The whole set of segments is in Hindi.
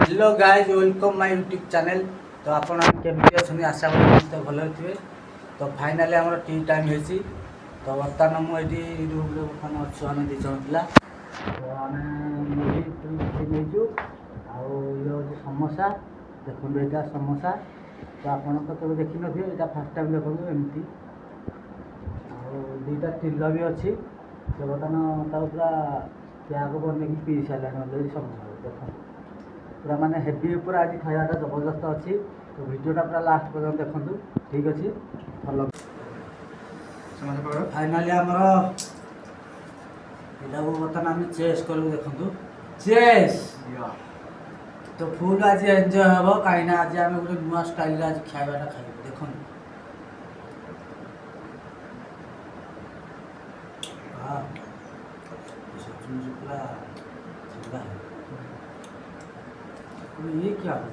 Hello guys welcome my YouTube channel. तो आपण केमती अच्छे आशा करते भल थे। तो फाइनाली आम टी टाइम होती। तो बर्तमान मुझे रूम बर्तमान अच्छु आम दी जन पिला। तो आम नहीं आउ समोसा देखो यहाँ समोसा। तो आपड़ तो कभी देखी न यहाँ फास्ट टाइम देखो एमती दुईटा तिल भी अच्छी। तो बर्तमान पूरा त्याग बनने पी सारे समोसा देखो पूरा माने हेवी पूरा आज खावाटा जबरदस्त अच्छी। तो वीडियोटा पूरा लास्ट पर्यटन देखूँ ठीक अच्छे भल। फाइनाली आमर यहाँ बर्तमान आम चेस करूँ देखूँ चेस। तो फुल आज एंजय हम कहीं आज आम गोटे नुआ स्टाइल आज खावाटा खाइबू देखूँ। पूरा ठंडा है। ये क्या हो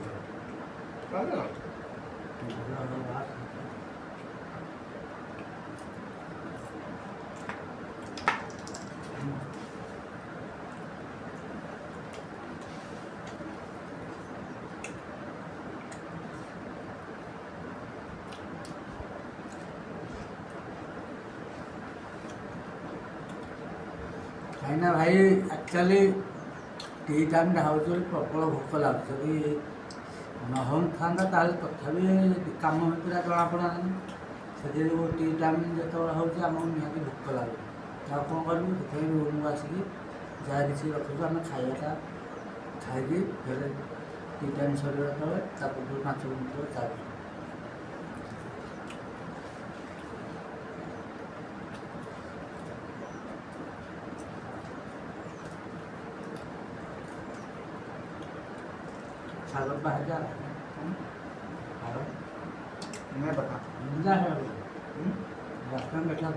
कहीं भाई एक्चुअली टी टाइम हूँ प्रबल भोक लगे न हो था तथापि कम भितर जना पड़ा से टी टाइम जो होमको निहती भोक लगे कौन करूँ से रूम को आसिक जहाँ किसी रखुଛୁ आम खावाटा खाई फिर टी टाइम सर पूर्व 5 मिनट चा सागर बाहर जा मैं बता जा है रास्ते में बैठा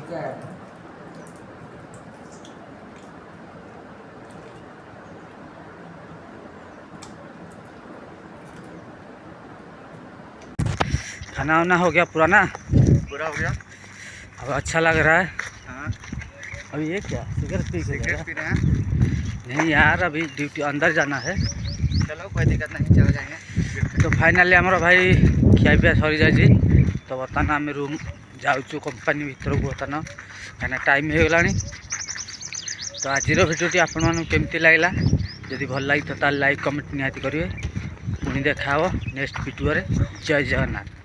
क्या है। खाना वाना हो गया पूरा ना पूरा हो गया। अब अच्छा लग रहा है। हाँ अब ये क्या सिगरेट पी रहे हैं। नहीं यार अभी ड्यूटी अंदर जाना है। चलो कोई दिक्कत नहीं चल जाएंगे। तो फाइनाली आमर भाई खिया पिया सरी जाए। तो बर्तमान आम रूम जाऊँ कंपानी भर को बर्तमान कहीं टाइम हो गला। तो आज भिडियोटी आपण केमती लगला जदि भल लगी तो लाइक कमेंट निहाती करेंगे। पुणी देखा नेक्स्ट वीडियो। जय जगन्नाथ।